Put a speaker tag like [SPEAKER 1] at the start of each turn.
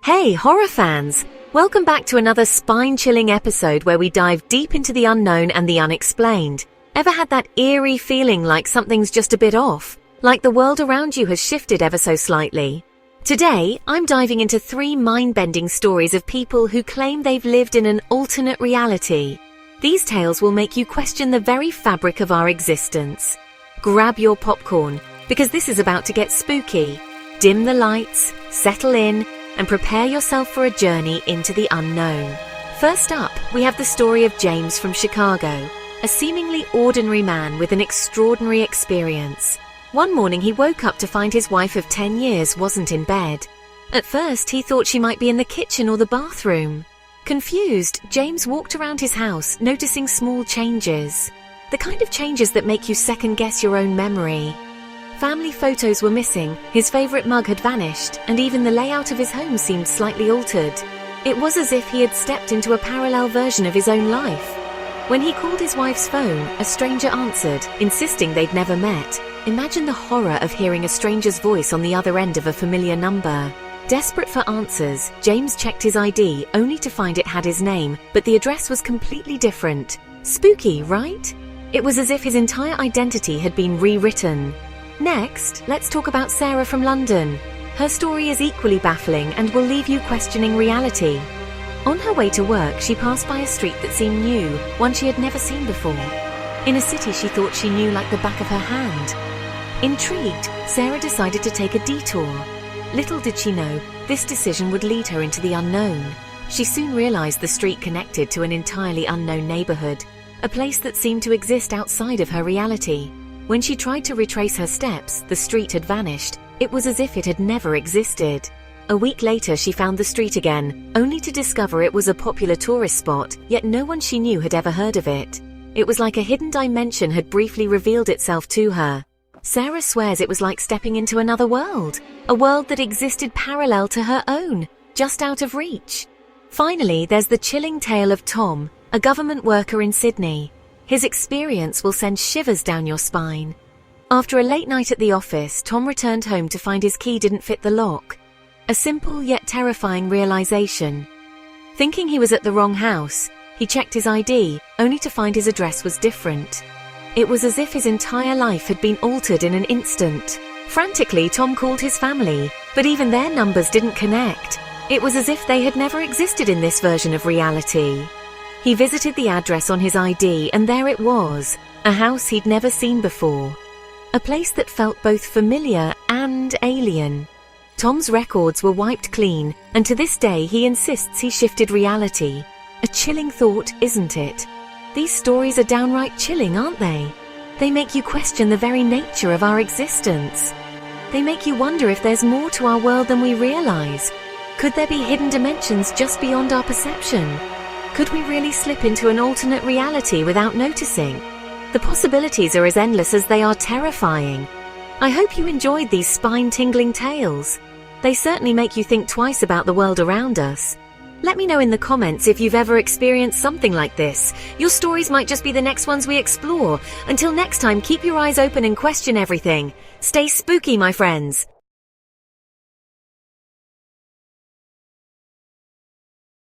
[SPEAKER 1] Hey, horror fans! Welcome back to another spine-chilling episode where we dive deep into the unknown and the unexplained. Ever had that eerie feeling like something's just a bit off? Like the world around you has shifted ever so slightly? Today, I'm diving into 3 mind-bending stories of people who claim they've lived in an alternate reality. These tales will make you question the very fabric of our existence. Grab your popcorn, because this is about to get spooky. Dim the lights, settle in, and prepare yourself for a journey into the unknown. First up, we have the story of James from Chicago, a seemingly ordinary man with an extraordinary experience. One morning he woke up to find his wife of 10 years wasn't in bed. At first he thought she might be in the kitchen or the bathroom. Confused, James walked around his house, noticing small changes. The kind of changes that make you second-guess your own memory. Family photos were missing, his favorite mug had vanished, and even the layout of his home seemed slightly altered. It was as if he had stepped into a parallel version of his own life. When he called his wife's phone, a stranger answered, insisting they'd never met. Imagine the horror of hearing a stranger's voice on the other end of a familiar number. Desperate for answers, James checked his ID, only to find it had his name, but the address was completely different. Spooky, right? It was as if his entire identity had been rewritten. Next, let's talk about Sarah from London. Her story is equally baffling and will leave you questioning reality. On her way to work, she passed by a street that seemed new, one she had never seen before. In a city she thought she knew like the back of her hand. Intrigued, Sarah decided to take a detour. Little did she know, this decision would lead her into the unknown. She soon realized the street connected to an entirely unknown neighborhood, a place that seemed to exist outside of her reality. When she tried to retrace her steps, the street had vanished. It was as if it had never existed. A week later, she found the street again, only to discover it was a popular tourist spot, yet no one she knew had ever heard of it. It was like a hidden dimension had briefly revealed itself to her. Sarah swears it was like stepping into another world, a world that existed parallel to her own, just out of reach. Finally, there's the chilling tale of Tom, a government worker in Sydney. His experience will send shivers down your spine. After a late night at the office, Tom returned home to find his key didn't fit the lock. A simple yet terrifying realization. Thinking he was at the wrong house, he checked his ID, only to find his address was different. It was as if his entire life had been altered in an instant. Frantically, Tom called his family, but even their numbers didn't connect. It was as if they had never existed in this version of reality. He visited the address on his ID, and there it was, a house he'd never seen before. A place that felt both familiar and alien. Tom's records were wiped clean, and to this day he insists he shifted reality. A chilling thought, isn't it? These stories are downright chilling, aren't they? They make you question the very nature of our existence. They make you wonder if there's more to our world than we realize. Could there be hidden dimensions just beyond our perception? Could we really slip into an alternate reality without noticing? The possibilities are as endless as they are terrifying. I hope you enjoyed these spine-tingling tales. They certainly make you think twice about the world around us. Let me know in the comments if you've ever experienced something like this. Your stories might just be the next ones we explore. Until next time, keep your eyes open and question everything. Stay spooky, my friends.